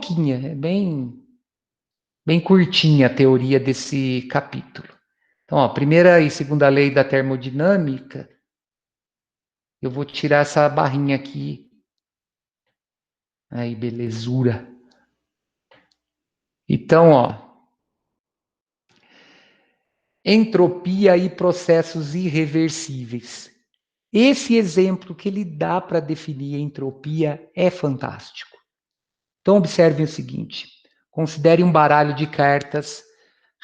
pouquinha, é bem curtinha a teoria desse capítulo. Então, ó, primeira e segunda lei da termodinâmica, eu vou tirar essa barrinha aqui. Aí, belezura. Então, ó, entropia e processos irreversíveis. Esse exemplo que ele dá para definir a entropia é fantástico. Então, observem o seguinte: considere um baralho de cartas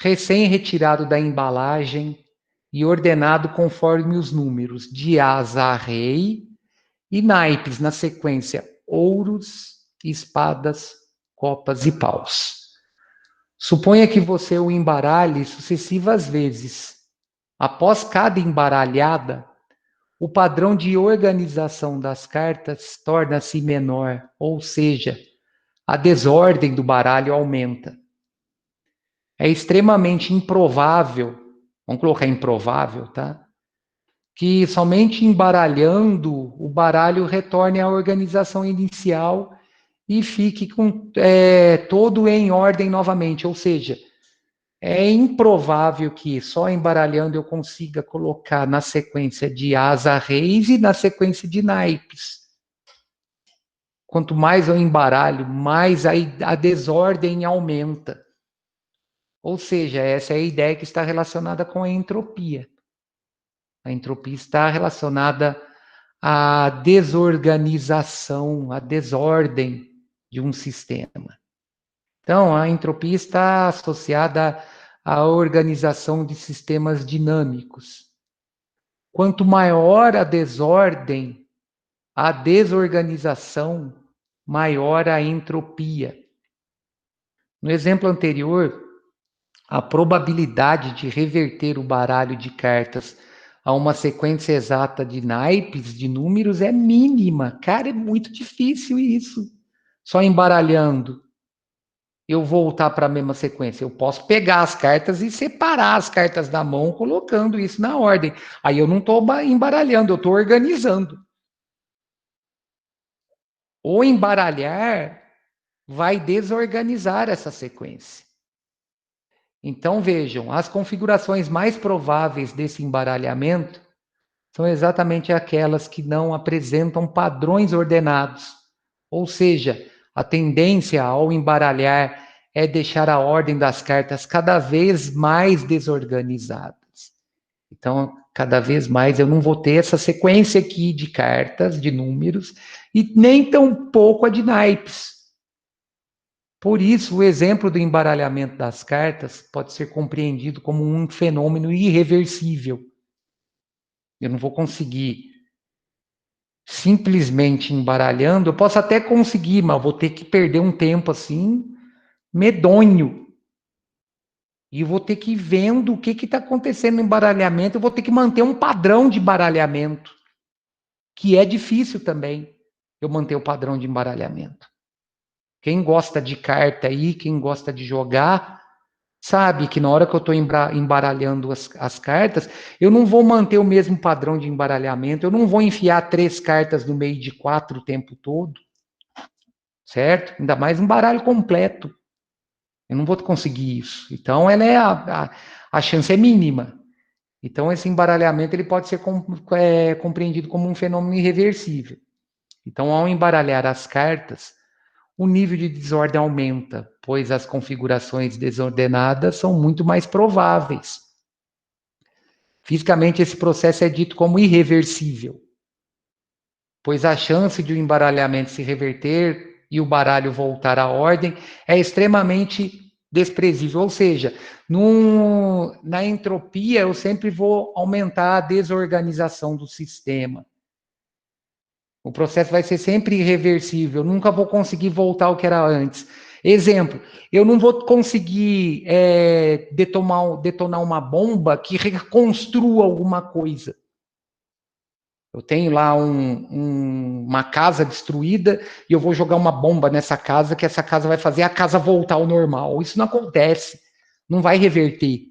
recém-retirado da embalagem e ordenado conforme os números de asa a rei e naipes na sequência ouros, espadas, copas e paus. Suponha que você o embaralhe sucessivas vezes. Após cada embaralhada, o padrão de organização das cartas torna-se menor, ou seja, a desordem do baralho aumenta. É extremamente improvável, vamos colocar improvável, tá? Que somente embaralhando o baralho retorne à organização inicial e fique com todo em ordem novamente. Ou seja, é improvável que só embaralhando eu consiga colocar na sequência de asa reis e na sequência de naipes. Quanto mais eu embaralho, mais a desordem aumenta. Ou seja, essa é a ideia que está relacionada com a entropia. A entropia está relacionada à desorganização, à desordem de um sistema. Então, a entropia está associada à organização de sistemas dinâmicos. Quanto maior a desordem, a desorganização, maior a entropia. No exemplo anterior, a probabilidade de reverter o baralho de cartas a uma sequência exata de naipes, de números, é mínima. Cara, é muito difícil isso. Só embaralhando eu voltar para a mesma sequência. Eu posso pegar as cartas e separar as cartas da mão, colocando isso na ordem. Aí eu não estou embaralhando, eu estou organizando. O embaralhar vai desorganizar essa sequência. Então, vejam, as configurações mais prováveis desse embaralhamento são exatamente aquelas que não apresentam padrões ordenados. Ou seja, a tendência ao embaralhar é deixar a ordem das cartas cada vez mais desorganizadas. Então, cada vez mais eu não vou ter essa sequência aqui de cartas, de números, e nem tampouco a de naipes. Por isso, o exemplo do embaralhamento das cartas pode ser compreendido como um fenômeno irreversível. Eu não vou conseguir simplesmente embaralhando, eu posso até conseguir, mas vou ter que perder um tempo assim, medonho. E vou ter que ir vendo o que está acontecendo no embaralhamento, eu vou ter que manter um padrão de embaralhamento, que é difícil também, eu manter o padrão de embaralhamento. Quem gosta de carta aí, quem gosta de jogar, sabe que na hora que eu estou embaralhando as cartas, eu não vou manter o mesmo padrão de embaralhamento, eu não vou enfiar 3 cartas no meio de 4 o tempo todo, certo? Ainda mais um baralho completo. Eu não vou conseguir isso. Então, ela é a chance é mínima. Então, esse embaralhamento ele pode ser compreendido como um fenômeno irreversível. Então, ao embaralhar as cartas, o nível de desordem aumenta, pois as configurações desordenadas são muito mais prováveis. Fisicamente, esse processo é dito como irreversível, pois a chance de o embaralhamento se reverter e o baralho voltar à ordem é extremamente desprezível. Ou seja, na entropia, eu sempre vou aumentar a desorganização do sistema. O processo vai ser sempre irreversível, eu nunca vou conseguir voltar ao que era antes. Exemplo, eu não vou conseguir detonar uma bomba que reconstrua alguma coisa. Eu tenho lá uma casa destruída e eu vou jogar uma bomba nessa casa, que essa casa vai fazer a casa voltar ao normal. Isso não acontece, não vai reverter,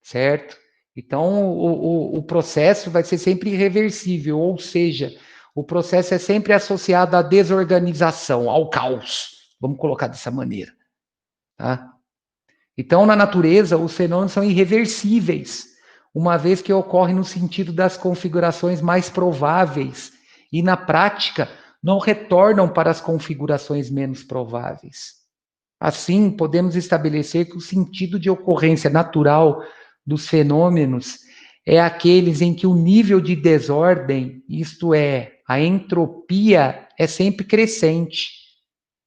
certo? Então, o processo vai ser sempre irreversível, ou seja, o processo é sempre associado à desorganização, ao caos. Vamos colocar dessa maneira, tá? Então, na natureza, os fenômenos são irreversíveis, uma vez que ocorrem no sentido das configurações mais prováveis e, na prática, não retornam para as configurações menos prováveis. Assim, podemos estabelecer que o sentido de ocorrência natural dos fenômenos é aqueles em que o nível de desordem, isto é, a entropia, é sempre crescente.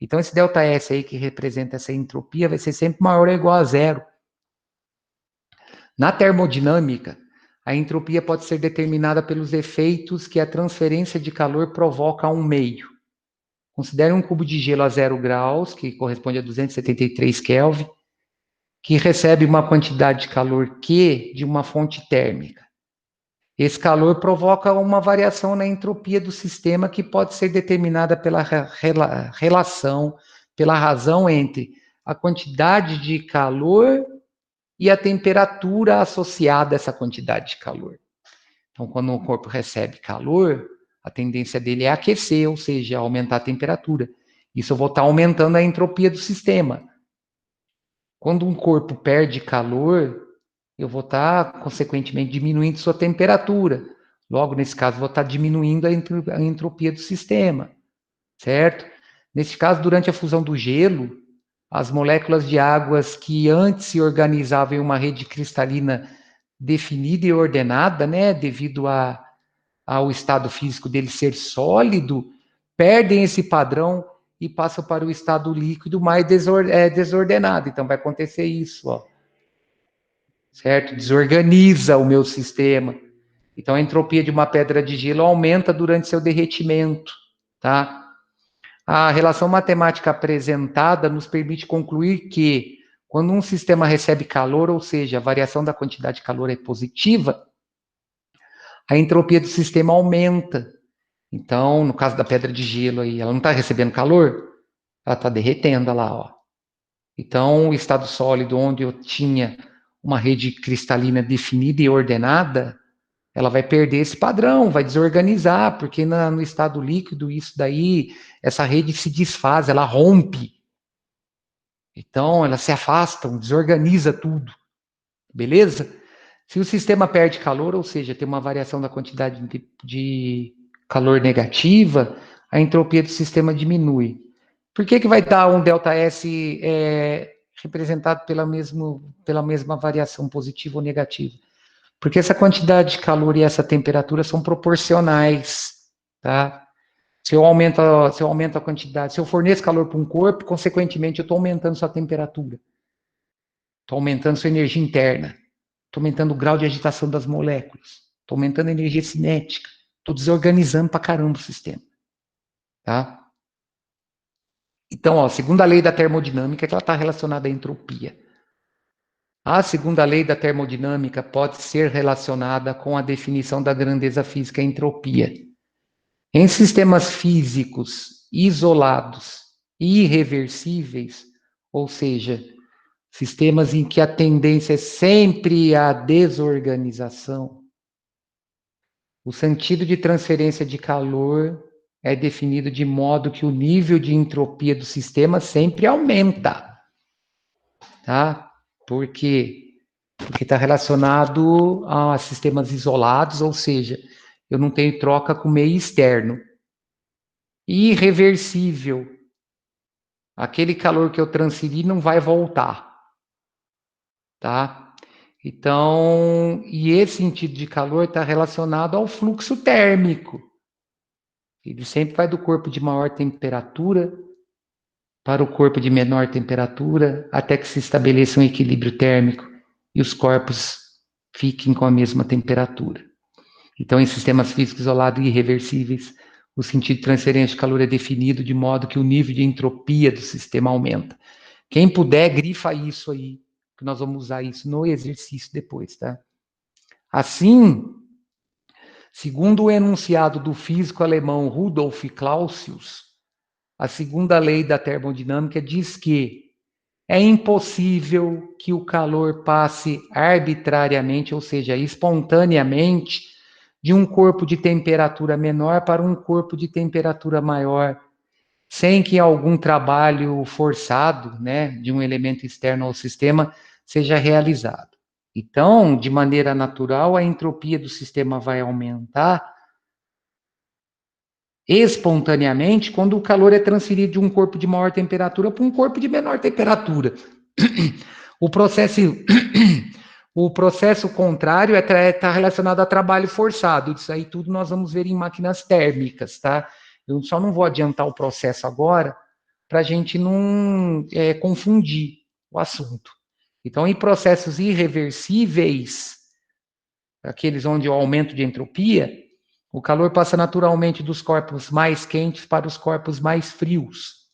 Então, esse ΔS aí que representa essa entropia vai ser sempre maior ou igual a zero. Na termodinâmica, a entropia pode ser determinada pelos efeitos que a transferência de calor provoca a um meio. Considere um cubo de gelo a 0 graus, que corresponde a 273 Kelvin, que recebe uma quantidade de calor Q de uma fonte térmica. Esse calor provoca uma variação na entropia do sistema que pode ser determinada pela relação, pela razão entre a quantidade de calor e a temperatura associada a essa quantidade de calor. Então, quando o corpo recebe calor, a tendência dele é aquecer, ou seja, aumentar a temperatura. Isso eu vou estar aumentando a entropia do sistema. Quando um corpo perde calor, eu vou estar, consequentemente, diminuindo sua temperatura. Logo, nesse caso, vou estar diminuindo a entropia do sistema, certo? Nesse caso, durante a fusão do gelo, as moléculas de águas que antes se organizavam em uma rede cristalina definida e ordenada, né, devido ao estado físico dele ser sólido, perdem esse padrão e passam para o estado líquido mais desordenado. Então, vai acontecer isso, ó. Certo? Desorganiza o meu sistema. Então, a entropia de uma pedra de gelo aumenta durante seu derretimento, tá? A relação matemática apresentada nos permite concluir que, quando um sistema recebe calor, ou seja, a variação da quantidade de calor é positiva, a entropia do sistema aumenta. Então, no caso da pedra de gelo aí, ela não está recebendo calor, ela está derretendo lá, ó. Então, o estado sólido, onde eu tinha uma rede cristalina definida e ordenada, ela vai perder esse padrão, vai desorganizar, porque no estado líquido, isso daí, essa rede se desfaz, ela rompe. Então, ela se afasta, desorganiza tudo. Beleza? Se o sistema perde calor, ou seja, tem uma variação da quantidade de calor negativa, a entropia do sistema diminui. Por que vai dar um ΔS representado pela mesma variação positiva ou negativa? Porque essa quantidade de calor e essa temperatura são proporcionais, tá? Se eu aumento a quantidade, se eu forneço calor para um corpo, consequentemente eu estou aumentando sua temperatura. Estou aumentando sua energia interna. Estou aumentando o grau de agitação das moléculas. Estou aumentando a energia cinética. Estou desorganizando para caramba o sistema. Tá? Então, ó, a segunda lei da termodinâmica é que ela está relacionada à entropia. A segunda lei da termodinâmica pode ser relacionada com a definição da grandeza física entropia. Em sistemas físicos isolados e irreversíveis, ou seja, sistemas em que a tendência é sempre a desorganização, o sentido de transferência de calor é definido de modo que o nível de entropia do sistema sempre aumenta, tá? Por quê? Porque está relacionado a sistemas isolados, ou seja, eu não tenho troca com o meio externo. Irreversível. Aquele calor que eu transferi não vai voltar, tá? Então, e esse sentido de calor está relacionado ao fluxo térmico. Ele sempre vai do corpo de maior temperatura para o corpo de menor temperatura, até que se estabeleça um equilíbrio térmico e os corpos fiquem com a mesma temperatura. Então, em sistemas físicos isolados e irreversíveis, o sentido de transferência de calor é definido de modo que o nível de entropia do sistema aumenta. Quem puder, grifa isso aí, que nós vamos usar isso no exercício depois, tá? Assim, segundo o enunciado do físico alemão Rudolf Clausius, a segunda lei da termodinâmica diz que é impossível que o calor passe arbitrariamente, ou seja, espontaneamente, de um corpo de temperatura menor para um corpo de temperatura maior, sem que algum trabalho forçado, né, de um elemento externo ao sistema seja realizado. Então, de maneira natural, a entropia do sistema vai aumentar espontaneamente quando o calor é transferido de um corpo de maior temperatura para um corpo de menor temperatura. O processo, o processo contrário está relacionado a trabalho forçado. Isso aí tudo nós vamos ver em máquinas térmicas, tá? Eu só não vou adiantar o processo agora para a gente não confundir o assunto. Então, em processos irreversíveis, aqueles onde o aumento de entropia, o calor passa naturalmente dos corpos mais quentes para os corpos mais frios.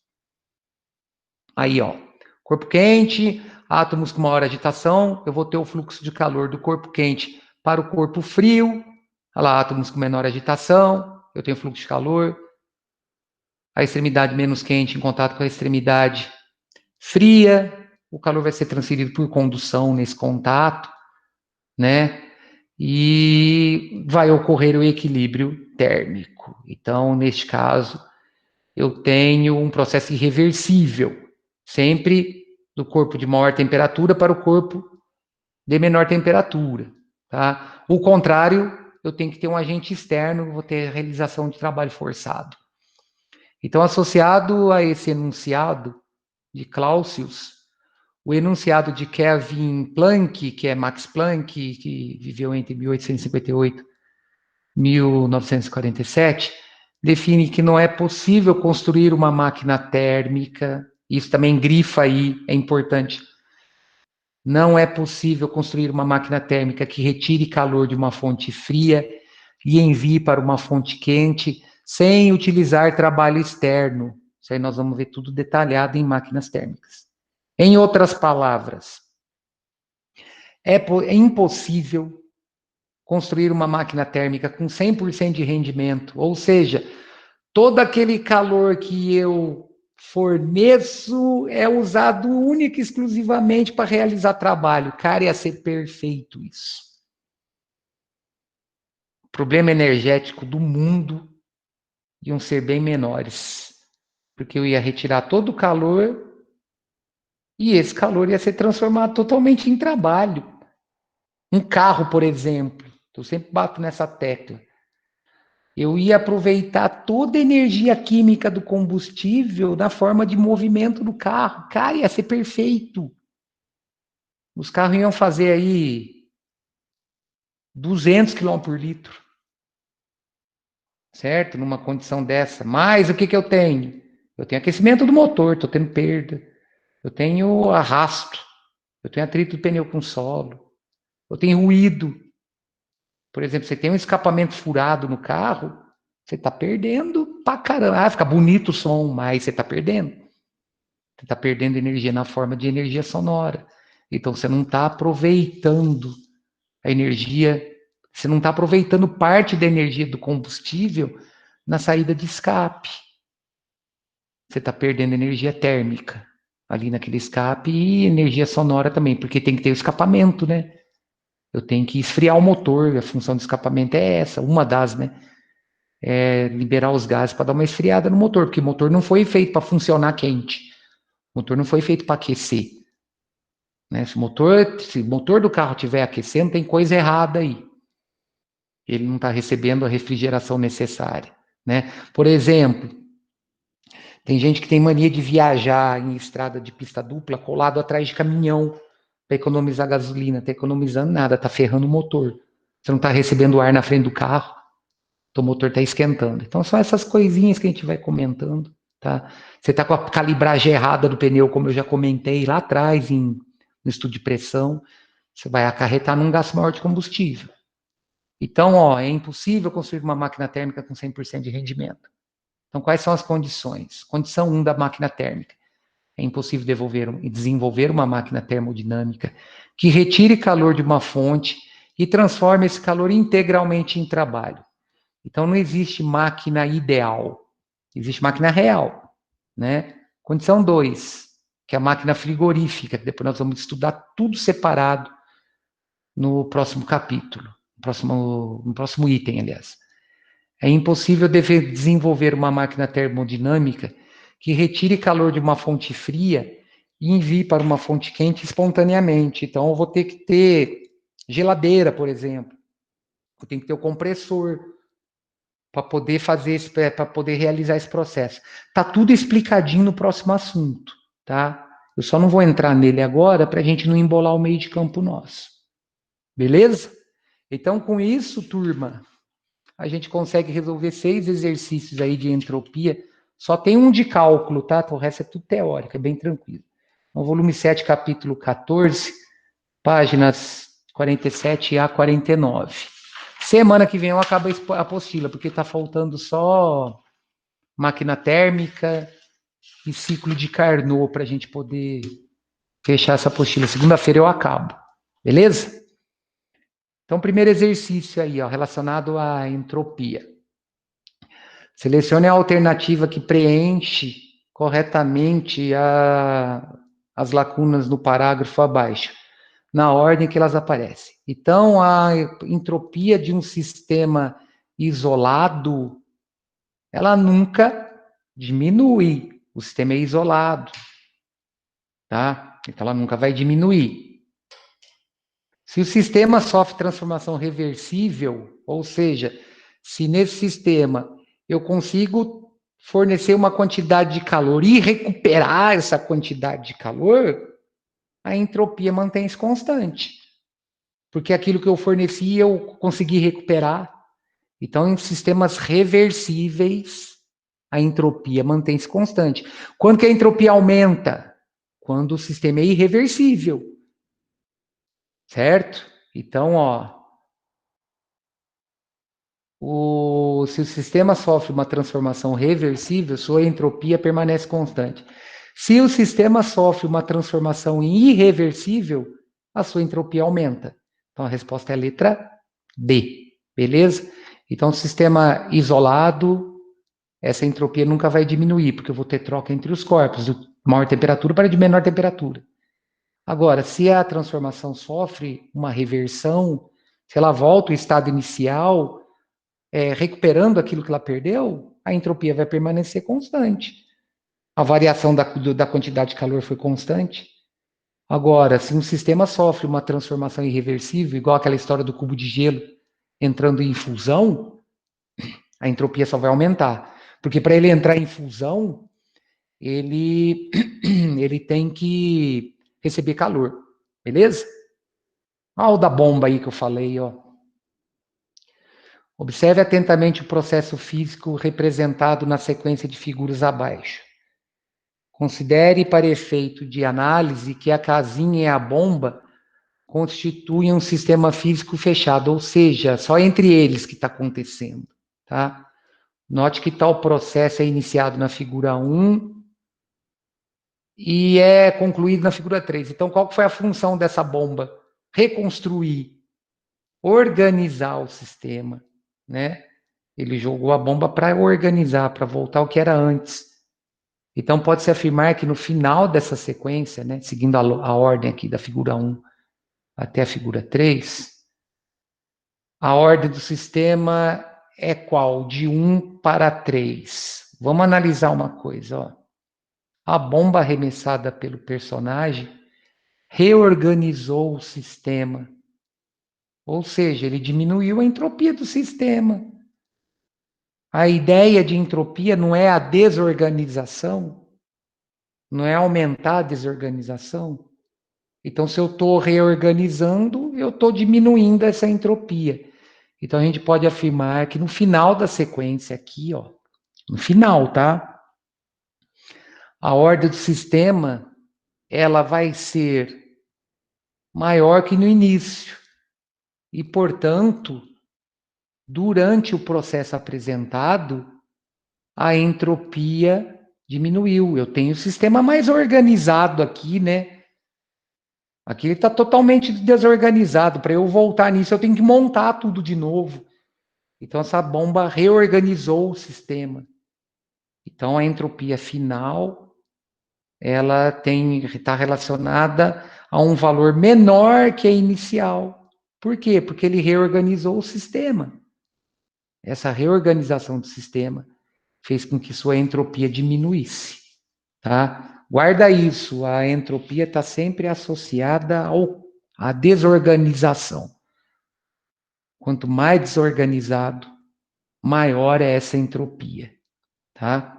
Aí, ó, corpo quente, átomos com maior agitação, eu vou ter o fluxo de calor do corpo quente para o corpo frio. Olha lá, átomos com menor agitação, eu tenho fluxo de calor. A extremidade menos quente em contato com a extremidade fria, o calor vai ser transferido por condução nesse contato, né? E vai ocorrer o equilíbrio térmico. Então, neste caso, eu tenho um processo irreversível, sempre do corpo de maior temperatura para o corpo de menor temperatura, tá? O contrário, eu tenho que ter um agente externo, vou ter realização de trabalho forçado. Então, associado a esse enunciado de Clausius, o enunciado de Kevin Planck, que é Max Planck, que viveu entre 1858 e 1947, define que não é possível construir uma máquina térmica, isso também grifa aí, é importante. Não é possível construir uma máquina térmica que retire calor de uma fonte fria e envie para uma fonte quente sem utilizar trabalho externo. Isso aí nós vamos ver tudo detalhado em máquinas térmicas. Em outras palavras, é impossível construir uma máquina térmica com 100% de rendimento, ou seja, todo aquele calor que eu forneço é usado única e exclusivamente para realizar trabalho. Cara, ia ser perfeito isso. O problema energético do mundo iam ser bem menores, porque eu ia retirar todo o calor e esse calor ia ser transformado totalmente em trabalho. Um carro, por exemplo, eu sempre bato nessa tecla. Eu ia aproveitar toda a energia química do combustível na forma de movimento do carro. Cara, ia ser perfeito. Os carros iam fazer aí 200 km por litro, certo? Numa condição dessa. Mas o que que eu tenho? Eu tenho aquecimento do motor, estou tendo perda. Eu tenho arrasto. Eu tenho atrito do pneu com solo. Eu tenho ruído. Por exemplo, você tem um escapamento furado no carro, você está perdendo pra caramba. Ah, fica bonito o som, mas você está perdendo. Você está perdendo energia na forma de energia sonora. Então, você não está aproveitando a energia, você não está aproveitando parte da energia do combustível na saída de escape. Você está perdendo energia térmica ali naquele escape e energia sonora também, porque tem que ter o escapamento, né? Eu tenho que esfriar o motor, a função do escapamento é essa, uma das, né? É liberar os gases para dar uma esfriada no motor, porque o motor não foi feito para funcionar quente. O motor não foi feito para aquecer. Né? Se o motor do carro estiver aquecendo, tem coisa errada aí. Ele não está recebendo a refrigeração necessária. Né? Por exemplo, tem gente que tem mania de viajar em estrada de pista dupla colado atrás de caminhão para economizar gasolina. Está economizando nada, está ferrando o motor. Você não está recebendo ar na frente do carro, então o motor está esquentando. Então são essas coisinhas que a gente vai comentando. Tá? Você está com a calibragem errada do pneu, como eu já comentei lá atrás no estudo de pressão, você vai acarretar num gasto maior de combustível. Então, ó, é impossível construir uma máquina térmica com 100% de rendimento. Então, quais são as condições? Condição 1 da máquina térmica. É impossível desenvolver uma máquina termodinâmica que retire calor de uma fonte e transforme esse calor integralmente em trabalho. Então, não existe máquina ideal. Existe máquina real. Né? Condição 2, que é a máquina frigorífica, que depois nós vamos estudar tudo separado no próximo capítulo, no próximo item, aliás. É impossível desenvolver uma máquina termodinâmica que retire calor de uma fonte fria e envie para uma fonte quente espontaneamente. Então, eu vou ter que ter geladeira, por exemplo. Eu tenho que ter o compressor para poder para poder realizar esse processo. Tá tudo explicadinho no próximo assunto, tá? Eu só não vou entrar nele agora para a gente não embolar o meio de campo nosso. Beleza? Então, com isso, turma, a gente consegue resolver 6 exercícios aí de entropia. Só tem um de cálculo, tá? O resto é tudo teórico, é bem tranquilo. No volume 7, capítulo 14, páginas 47 a 49. Semana que vem eu acabo a apostila, porque está faltando só máquina térmica e ciclo de Carnot para a gente poder fechar essa apostila. Segunda-feira eu acabo. Beleza? Então, primeiro exercício aí, ó, relacionado à entropia. Selecione a alternativa que preenche corretamente as lacunas no parágrafo abaixo, na ordem que elas aparecem. Então, a entropia de um sistema isolado, ela nunca diminui. O sistema é isolado, tá? Então, ela nunca vai diminuir. Se o sistema sofre transformação reversível, ou seja, se nesse sistema eu consigo fornecer uma quantidade de calor e recuperar essa quantidade de calor, a entropia mantém-se constante. Porque aquilo que eu forneci eu consegui recuperar. Então, em sistemas reversíveis, a entropia mantém-se constante. Quando que a entropia aumenta? Quando o sistema é irreversível. Certo? Então, ó, se o sistema sofre uma transformação reversível, sua entropia permanece constante. Se o sistema sofre uma transformação irreversível, a sua entropia aumenta. Então, a resposta é a letra B, beleza? Então, sistema isolado, essa entropia nunca vai diminuir, porque eu vou ter troca entre os corpos, de maior temperatura para de menor temperatura. Agora, se a transformação sofre uma reversão, se ela volta ao estado inicial, recuperando aquilo que ela perdeu, a entropia vai permanecer constante. A variação da quantidade de calor foi constante. Agora, se um sistema sofre uma transformação irreversível, igual aquela história do cubo de gelo entrando em fusão, a entropia só vai aumentar. Porque para ele entrar em fusão, ele, ele tem que receber calor. Beleza? Olha o da bomba aí que eu falei, ó. Observe atentamente o processo físico representado na sequência de figuras abaixo. Considere, para efeito de análise, que a casinha e a bomba constituem um sistema físico fechado, ou seja, só entre eles que está acontecendo. Tá? Note que tal processo é iniciado na figura 1 e é concluído na figura 3. Então, qual foi a função dessa bomba? Reconstruir, organizar o sistema, né? Ele jogou a bomba para organizar, para voltar ao que era antes. Então, pode-se afirmar que no final dessa sequência, né, seguindo a ordem aqui da figura 1 até a figura 3, a ordem do sistema é qual? De 1 para 3. Vamos analisar uma coisa. Ó. A bomba arremessada pelo personagem reorganizou o sistema. Ou seja, ele diminuiu a entropia do sistema. A ideia de entropia não é a desorganização, não é aumentar a desorganização. Então, se eu estou reorganizando, eu estou diminuindo essa entropia. Então, a gente pode afirmar que no final da sequência aqui, ó, no final, tá? A ordem do sistema, ela vai ser maior que no início. E, portanto, durante o processo apresentado, a entropia diminuiu. Eu tenho o sistema mais organizado aqui, né? Aqui ele está totalmente desorganizado. Para eu voltar nisso, eu tenho que montar tudo de novo. Então, essa bomba reorganizou o sistema. Então, a entropia final, ela está relacionada a um valor menor que a inicial. Por quê? Porque ele reorganizou o sistema. Essa reorganização do sistema fez com que sua entropia diminuísse. tá? Guarda isso, a entropia está sempre associada à desorganização. Quanto mais desorganizado, maior é essa entropia, tá?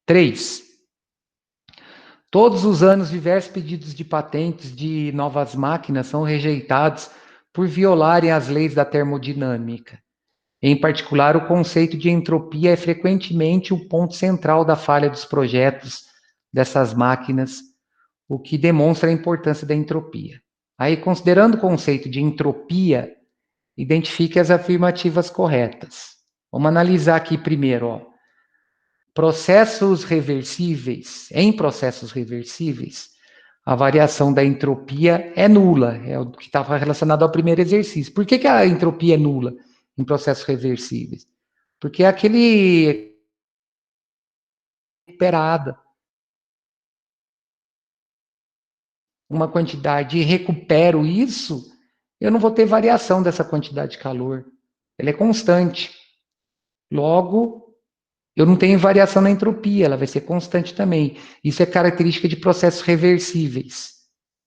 3. Todos os anos, diversos pedidos de patentes de novas máquinas são rejeitados por violarem as leis da termodinâmica. Em particular, o conceito de entropia é frequentemente o ponto central da falha dos projetos dessas máquinas, o que demonstra a importância da entropia. Aí, considerando o conceito de entropia, identifique as afirmativas corretas. Vamos analisar aqui primeiro, ó. Em processos reversíveis, a variação da entropia é nula, é o que estava relacionado ao primeiro exercício. Por que a entropia é nula em processos reversíveis? Porque é aquele recuperada uma quantidade e recupero isso, eu não vou ter variação dessa quantidade de calor. Ela é constante. Logo, eu não tenho variação na entropia, ela vai ser constante também. Isso é característica de processos reversíveis,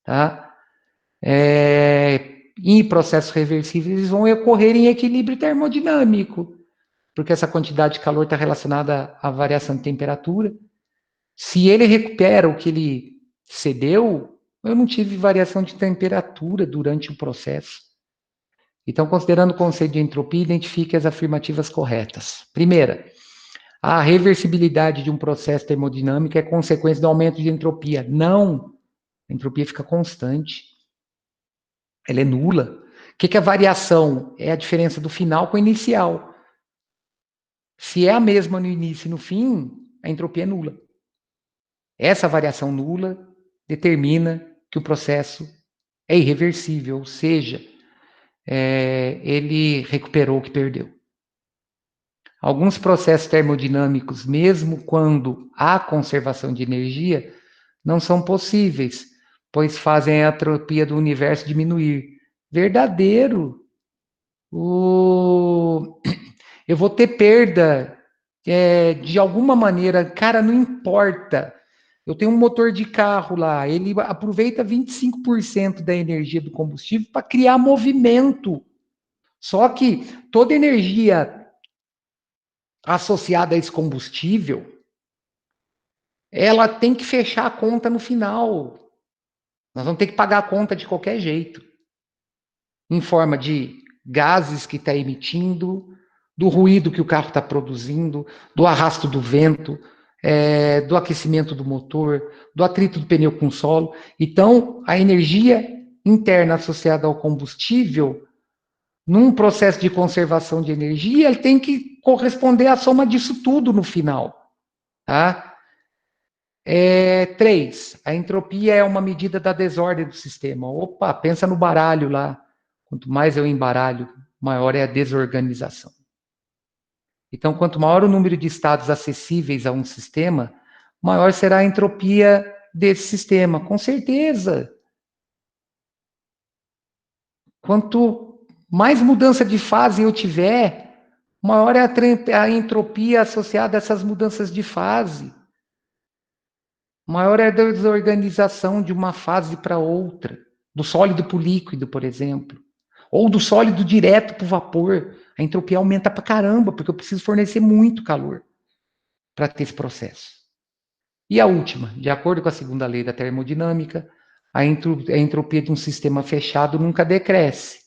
tá? Em processos reversíveis, eles vão ocorrer em equilíbrio termodinâmico, porque essa quantidade de calor está relacionada à variação de temperatura. Se ele recupera o que ele cedeu, eu não tive variação de temperatura durante o processo. Então, considerando o conceito de entropia, identifique as afirmativas corretas. Primeira, a reversibilidade de um processo termodinâmico é consequência do aumento de entropia. Não, a entropia fica constante. Ela é nula. O que é a variação? É a diferença do final com o inicial. Se é a mesma no início e no fim, a entropia é nula. Essa variação nula determina que o processo é irreversível, ou seja, ele recuperou o que perdeu. Alguns processos termodinâmicos, mesmo quando há conservação de energia, não são possíveis, pois fazem a entropia do universo diminuir. Verdadeiro. Eu vou ter perda de alguma maneira. Cara, não importa. Eu tenho um motor de carro lá, ele aproveita 25% da energia do combustível para criar movimento. Só que toda energia associada a esse combustível, ela tem que fechar a conta no final. Nós vamos ter que pagar a conta de qualquer jeito, em forma de gases que está emitindo, do ruído que o carro está produzindo, do arrasto do vento, do aquecimento do motor, do atrito do pneu com o solo. Então, a energia interna associada ao combustível, num processo de conservação de energia, ele tem que corresponder à soma disso tudo no final. Tá? 3. A entropia é uma medida da desordem do sistema. Opa, pensa no baralho lá. Quanto mais eu embaralho, maior é a desorganização. Então, quanto maior o número de estados acessíveis a um sistema, maior será a entropia desse sistema, com certeza. Quanto mais mudança de fase eu tiver, maior é a entropia associada a essas mudanças de fase. Maior é a desorganização de uma fase para outra, do sólido para o líquido, por exemplo. Ou do sólido direto para o vapor. A entropia aumenta para caramba, porque eu preciso fornecer muito calor para ter esse processo. E a última, de acordo com a segunda lei da termodinâmica, a entropia de um sistema fechado nunca decresce.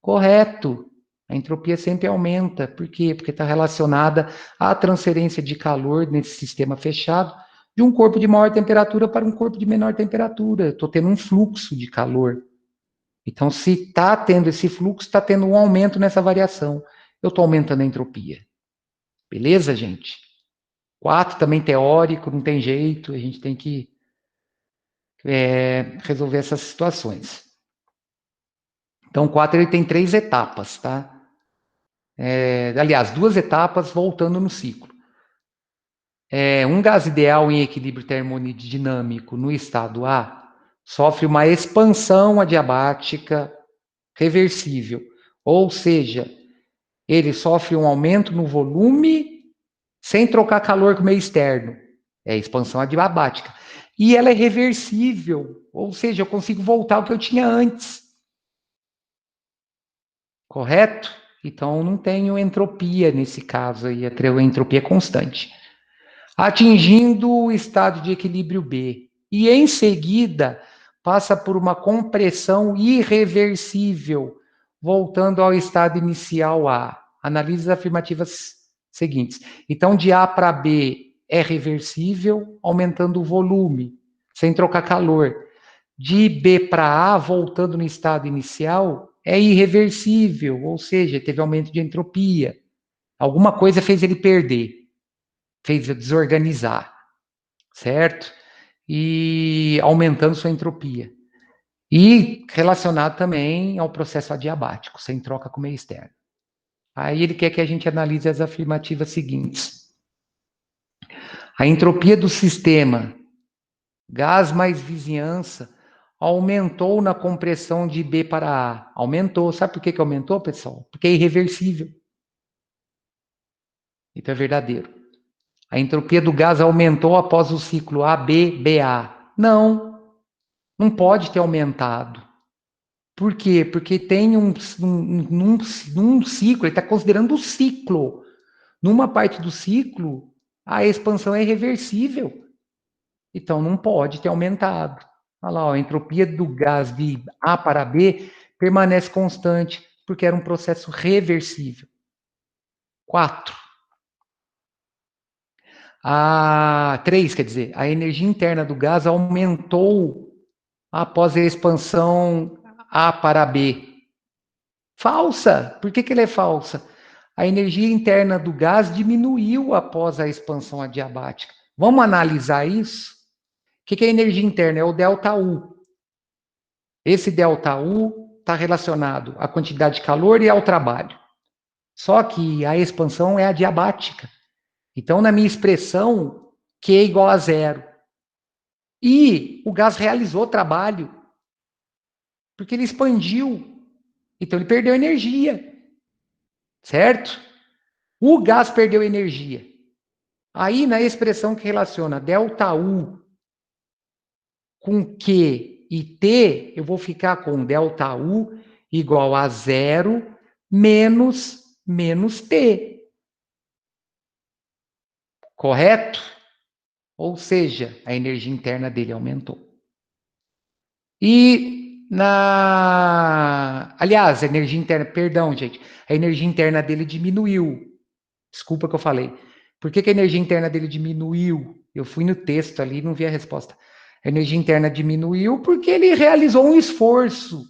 Correto. A entropia sempre aumenta. Por quê? Porque está relacionada à transferência de calor nesse sistema fechado de um corpo de maior temperatura para um corpo de menor temperatura. Estou tendo um fluxo de calor. Então, se está tendo esse fluxo, está tendo um aumento nessa variação. Eu estou aumentando a entropia. Beleza, gente? 4 também teórico, não tem jeito, a gente tem que resolver essas situações. Então, 4 ele tem 3 etapas, tá? Aliás, 2 etapas voltando no ciclo. Um gás ideal em equilíbrio termodinâmico no estado A sofre uma expansão adiabática reversível, ou seja, ele sofre um aumento no volume sem trocar calor com o meio externo. É a expansão adiabática. E ela é reversível, ou seja, eu consigo voltar ao que eu tinha antes. Correto? Então, não tenho entropia nesse caso aí, a entropia é constante. Atingindo o estado de equilíbrio B. E, em seguida, passa por uma compressão irreversível, voltando ao estado inicial A. Analise as afirmativas seguintes. Então, de A para B é reversível, aumentando o volume, sem trocar calor. De B para A, voltando no estado inicial, é irreversível, ou seja, teve aumento de entropia. Alguma coisa fez ele perder, fez desorganizar, certo? E aumentando sua entropia. E relacionado também ao processo adiabático, sem troca com o meio externo. Aí ele quer que a gente analise as afirmativas seguintes. A entropia do sistema, gás mais vizinhança, aumentou na compressão de B para A. Aumentou. Sabe por que aumentou, pessoal? Porque é irreversível. Então é verdadeiro. A entropia do gás aumentou após o ciclo AB-BA. Não, não pode ter aumentado. Por quê? Porque tem um ciclo, ele está considerando o ciclo. Numa parte do ciclo, a expansão é irreversível. Então não pode ter aumentado. Olha lá, ó, a entropia do gás de A para B permanece constante, porque era um processo reversível. 4. 3, quer dizer, a energia interna do gás aumentou após a expansão A para B. Falsa! Por que ela é falsa? A energia interna do gás diminuiu após a expansão adiabática. Vamos analisar isso? O que é energia interna? É o ΔU. Esse ΔU está relacionado à quantidade de calor e ao trabalho. Só que a expansão é adiabática. Então, na minha expressão, Q é igual a zero. E o gás realizou trabalho, porque ele expandiu. Então, ele perdeu energia. Certo? O gás perdeu energia. Aí, na expressão que relaciona ΔU com Q e T, eu vou ficar com ΔU igual a zero menos T. Correto? Ou seja, a energia interna dele aumentou. Aliás, a energia interna, perdão, gente, a energia interna dele diminuiu. Desculpa que eu falei. Por que a energia interna dele diminuiu? Eu fui no texto ali e não vi a resposta. A energia interna diminuiu porque ele realizou um esforço,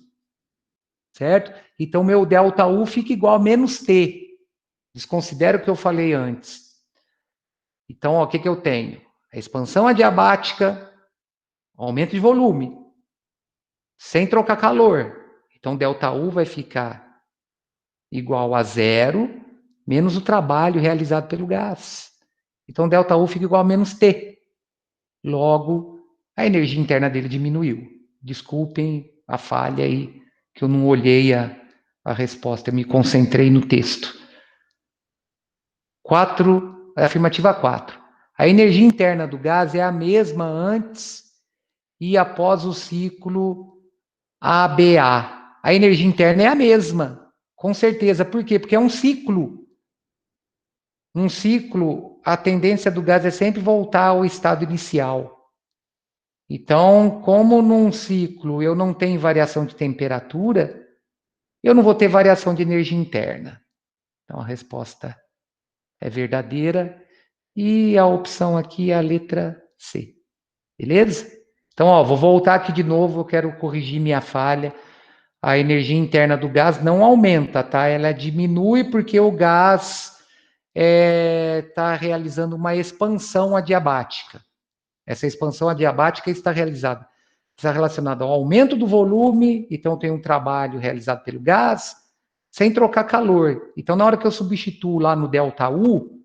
certo? Então, meu ΔU fica igual a menos T. Desconsidera o que eu falei antes. Então, ó, o que eu tenho? A expansão adiabática, aumento de volume, sem trocar calor. Então, ΔU vai ficar igual a zero, menos o trabalho realizado pelo gás. Então, ΔU fica igual a menos T. Logo, a energia interna dele diminuiu. Desculpem a falha aí, que eu não olhei a resposta, eu me concentrei no texto. 4, afirmativa 4. A energia interna do gás é a mesma antes e após o ciclo ABA. A energia interna é a mesma, com certeza. Por quê? Porque é um ciclo. Um ciclo, a tendência do gás é sempre voltar ao estado inicial. Então, como num ciclo eu não tenho variação de temperatura, eu não vou ter variação de energia interna. Então, a resposta é verdadeira. E a opção aqui é a letra C. Beleza? Então, ó, vou voltar aqui de novo, eu quero corrigir minha falha. A energia interna do gás não aumenta, tá? Ela diminui porque o gás está realizando uma expansão adiabática. Essa expansão adiabática está relacionada ao aumento do volume, então tem um trabalho realizado pelo gás, sem trocar calor. Então, na hora que eu substituo lá no ΔU,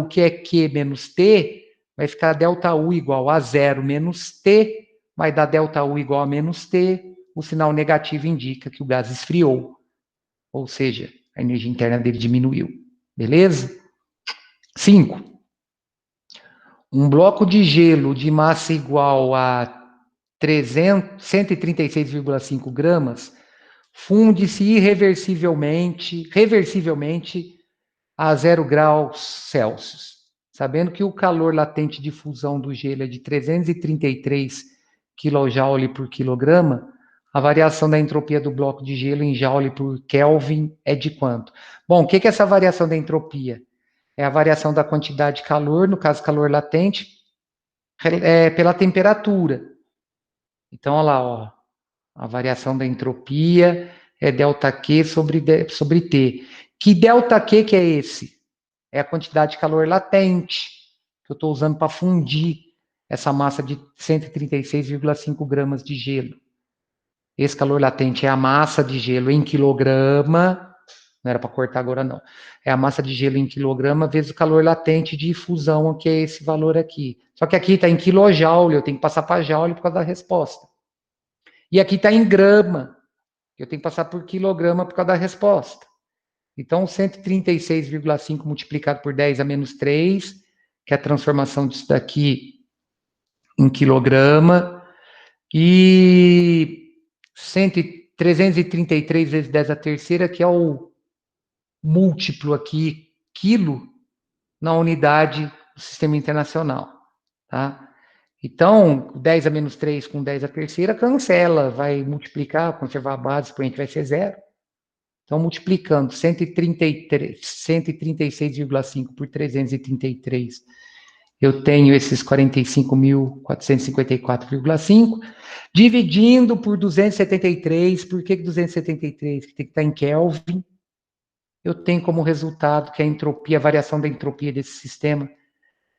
que é Q menos T, vai ficar ΔU igual a zero menos T, vai dar ΔU igual a menos T, o sinal negativo indica que o gás esfriou, ou seja, a energia interna dele diminuiu. Beleza? 5. Um bloco de gelo de massa igual a 136,5 gramas funde-se reversivelmente a 0 graus Celsius, sabendo que o calor latente de fusão do gelo é de 333 kJ por quilograma, a variação da entropia do bloco de gelo em Joule por Kelvin é de quanto? Bom, o que é essa variação da entropia? É a variação da quantidade de calor, no caso calor latente, pela temperatura. Então, olha lá, ó, a variação da entropia é ΔQ sobre T. Que ΔQ que é esse? É a quantidade de calor latente que eu estou usando para fundir essa massa de 136,5 gramas de gelo. Esse calor latente é a massa de gelo em quilograma, não era para cortar agora não, é a massa de gelo em quilograma vezes o calor latente de fusão, que é esse valor aqui. Só que aqui está em quilojoule, eu tenho que passar para joule por causa da resposta. E aqui está em grama, eu tenho que passar por quilograma por causa da resposta. Então, 136,5 multiplicado por 10 a menos 3, que é a transformação disso daqui em quilograma, e 333 vezes 10 a terceira, que é o múltiplo aqui, quilo, na unidade do sistema internacional. Tá? Então, 10 a menos 3 com 10 a terceira, cancela, vai multiplicar, conservar a base, expoente vai ser zero. Então, multiplicando 136,5 por 333, eu tenho esses 45.454,5, dividindo por 273, por que 273? Que tem que estar em Kelvin. Eu tenho como resultado que a entropia, a variação da entropia desse sistema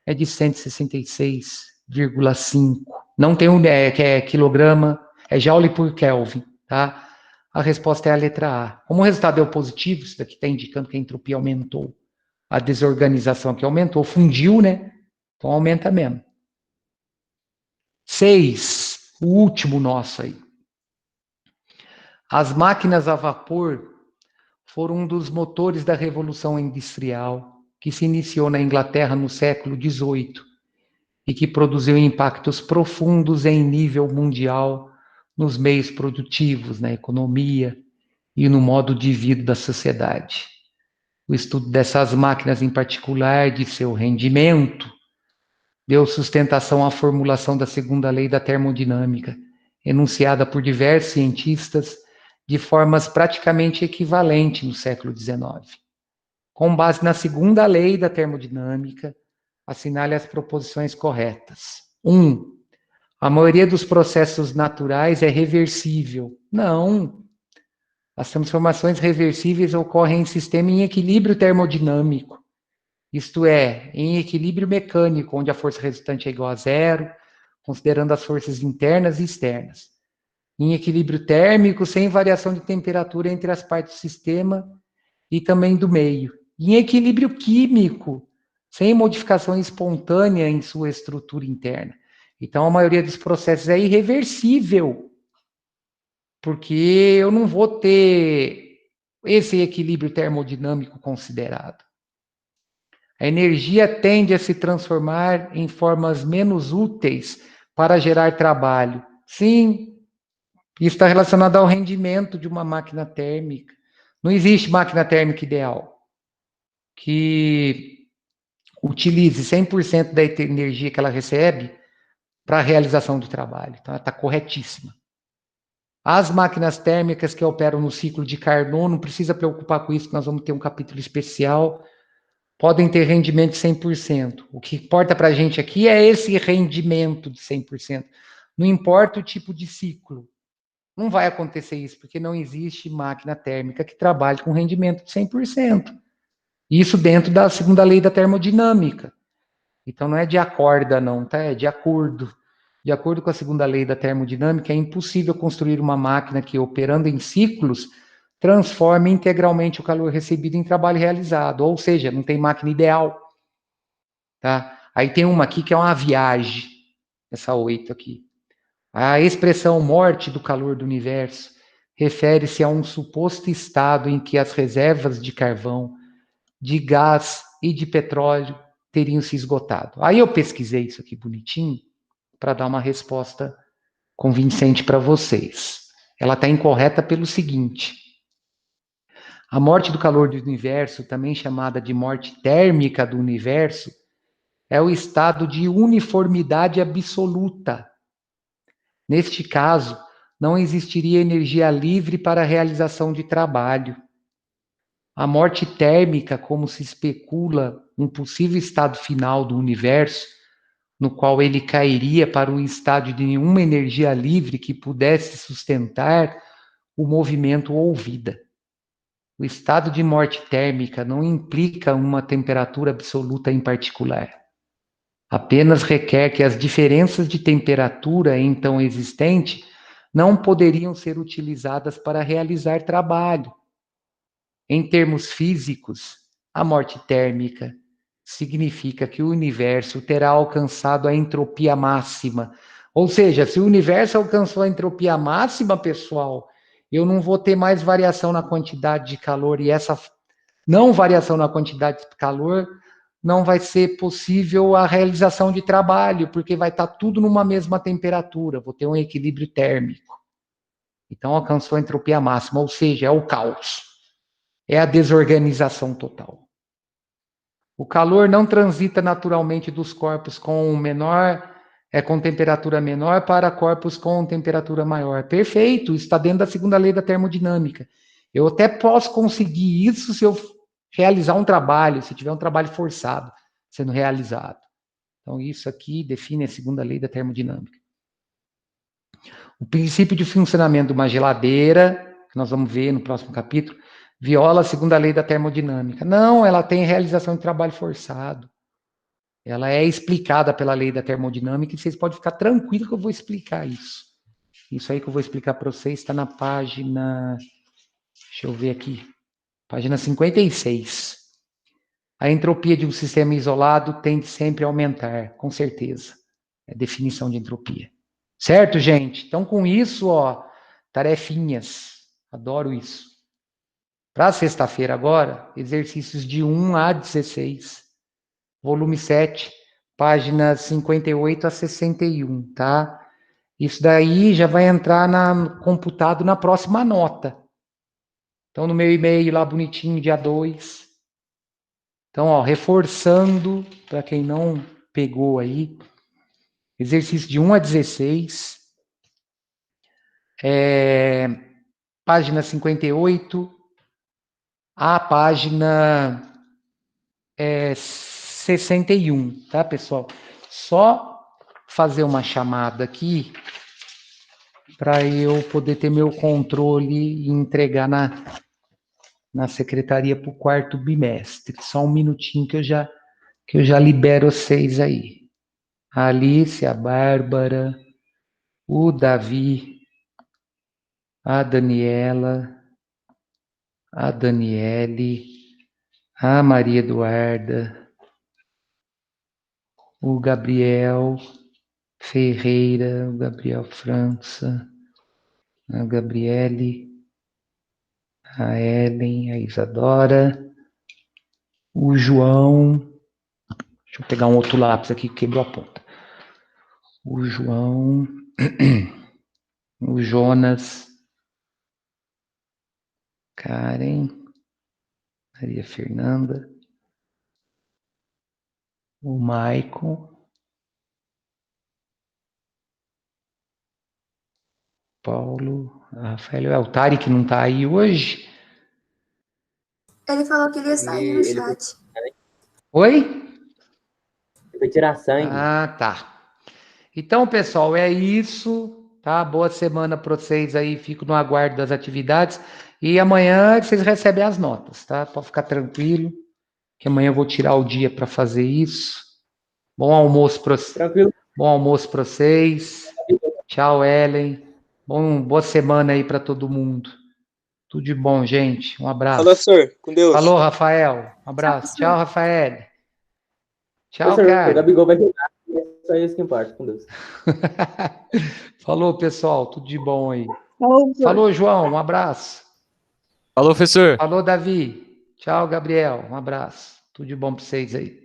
é de 166,5. Não tem que é quilograma, é Joule por Kelvin, tá? A resposta é a letra A. Como o resultado é o positivo, isso daqui está indicando que a entropia aumentou. A desorganização aqui aumentou, fundiu, né? Então aumenta mesmo. 6, o último nosso aí. As máquinas a vapor foram um dos motores da Revolução Industrial, que se iniciou na Inglaterra no século XVIII e que produziu impactos profundos em nível mundial nos meios produtivos, na economia e no modo de vida da sociedade. O estudo dessas máquinas, em particular, de seu rendimento, deu sustentação à formulação da segunda lei da termodinâmica, enunciada por diversos cientistas de formas praticamente equivalentes no século XIX. Com base na segunda lei da termodinâmica, assinale as proposições corretas. 1. A maioria dos processos naturais é reversível. Não. As transformações reversíveis ocorrem em sistema em equilíbrio termodinâmico. Isto é, em equilíbrio mecânico, onde a força resultante é igual a zero, considerando as forças internas e externas. Em equilíbrio térmico, sem variação de temperatura entre as partes do sistema e também do meio. Em equilíbrio químico, sem modificação espontânea em sua estrutura interna. Então, a maioria dos processos é irreversível, porque eu não vou ter esse equilíbrio termodinâmico considerado. A energia tende a se transformar em formas menos úteis para gerar trabalho. Sim, isso está relacionado ao rendimento de uma máquina térmica. Não existe máquina térmica ideal que utilize 100% da energia que ela recebe para a realização do trabalho. Então, ela está corretíssima. As máquinas térmicas que operam no ciclo de Carnot, não precisa preocupar com isso, nós vamos ter um capítulo especial, podem ter rendimento de 100%. O que importa para a gente aqui é esse rendimento de 100%. Não importa o tipo de ciclo. Não vai acontecer isso, porque não existe máquina térmica que trabalhe com rendimento de 100%. Isso dentro da segunda lei da termodinâmica. Então não é de acorda não, tá? É de acordo. De acordo com a segunda lei da termodinâmica, é impossível construir uma máquina que, operando em ciclos, transforme integralmente o calor recebido em trabalho realizado. Ou seja, não tem máquina ideal. Tá? Aí tem uma aqui que é uma viagem, essa 8 aqui. A expressão morte do calor do universo refere-se a um suposto estado em que as reservas de carvão, de gás e de petróleo teriam se esgotado. Aí eu pesquisei isso aqui bonitinho para dar uma resposta convincente para vocês. Ela está incorreta pelo seguinte: a morte do calor do universo, também chamada de morte térmica do universo, é o estado de uniformidade absoluta. Neste caso, não existiria energia livre para a realização de trabalho. A morte térmica, como se especula, um possível estado final do universo, no qual ele cairia para um estágio de nenhuma energia livre que pudesse sustentar o movimento ou vida. O estado de morte térmica não implica uma temperatura absoluta em particular. Apenas requer que as diferenças de temperatura então existentes não poderiam ser utilizadas para realizar trabalho. Em termos físicos, a morte térmica significa que o universo terá alcançado a entropia máxima. Ou seja, se o universo alcançou a entropia máxima, pessoal, eu não vou ter mais variação na quantidade de calor, e essa não variação na quantidade de calor não vai ser possível a realização de trabalho, porque vai estar tudo numa mesma temperatura, vou ter um equilíbrio térmico. Então alcançou a entropia máxima, ou seja, é o caos. É a desorganização total. O calor não transita naturalmente dos corpos com temperatura menor para corpos com temperatura maior. Perfeito, está dentro da segunda lei da termodinâmica. Eu até posso conseguir isso se eu realizar um trabalho, se tiver um trabalho forçado sendo realizado. Então, isso aqui define a segunda lei da termodinâmica. O princípio de funcionamento de uma geladeira, que nós vamos ver no próximo capítulo, viola a segunda lei da termodinâmica. Não, ela tem realização de trabalho forçado. Ela é explicada pela lei da termodinâmica e vocês podem ficar tranquilos que eu vou explicar isso. Isso aí que eu vou explicar para vocês está na página... Deixa eu ver aqui. Página 56. A entropia de um sistema isolado tende sempre a aumentar, com certeza. É definição de entropia. Certo, gente? Então, com isso, ó, tarefinhas. Adoro isso. Para sexta-feira agora, exercícios de 1 a 16. Volume 7, páginas 58 a 61, tá? Isso daí já vai entrar computado na próxima nota. Então, no meu e-mail lá bonitinho, dia 2. Então, ó, reforçando, para quem não pegou aí, exercício de 1 a 16, página 58, a página 61, tá, pessoal? Só fazer uma chamada aqui para eu poder ter meu controle e entregar na secretaria para o quarto bimestre. Só um minutinho que eu já libero vocês aí. A Alice, a Bárbara, o Davi, a Daniela, a Daniele, a Maria Eduarda, o Gabriel Ferreira, o Gabriel França, a Gabriele, a Ellen, a Isadora, o João. Deixa eu pegar um outro lápis aqui que quebrou a ponta. O João, o Jonas, Karen, Maria Fernanda, o Maicon, Paulo, Rafael, é o Tarek que não está aí hoje. Ele falou que ele ia sair no chat. Oi? Ele foi tirar sangue. Ah, tá. Então, pessoal, é isso, tá? Boa semana para vocês aí, fico no aguardo das atividades. E amanhã vocês recebem as notas, tá? Pode ficar tranquilo, que amanhã eu vou tirar o dia para fazer isso. Bom almoço para vocês. Tranquilo. Bom almoço para vocês. Tchau, Ellen. Boa semana aí para todo mundo. Tudo de bom, gente. Um abraço. Falou, senhor. Com Deus. Falou, Rafael. Um abraço. Tchau, Rafael. Tchau, Professor, cara. o Gabigol vai jogar. É só isso que importa, com Deus. Falou, pessoal. Tudo de bom aí. Falou, Falou, João. Um abraço. Falou, professor. Falou, Davi. Tchau, Gabriel. Um abraço. Tudo de bom para vocês aí.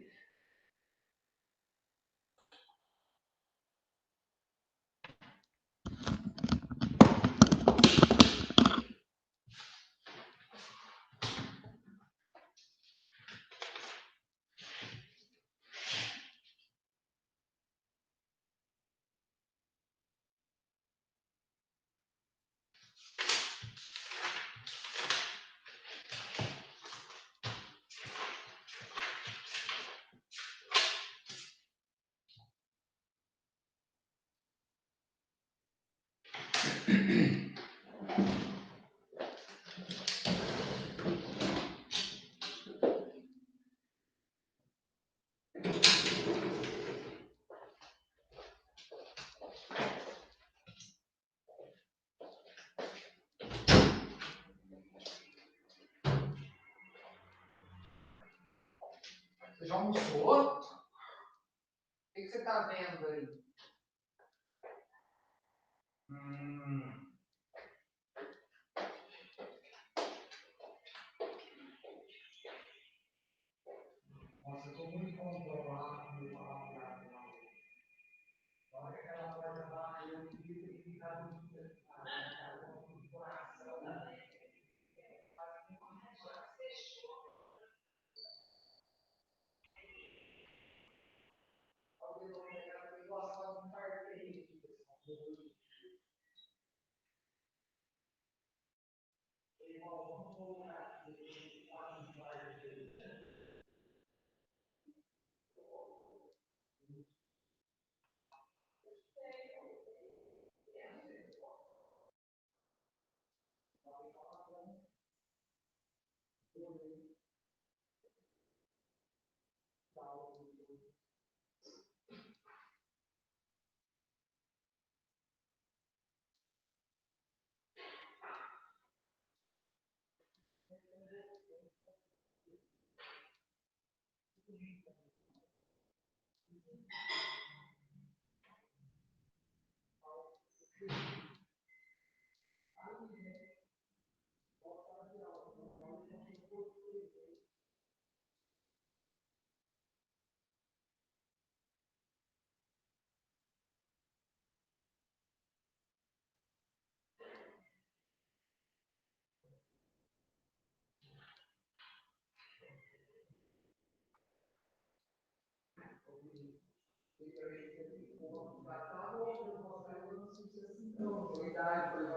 Você já almoçou? O que você está vendo aí? Nossa, eu estou muito controlado no palavra. Na hora que aquela porta bate, eu queria ter ficado no coração. Não, verdade, foi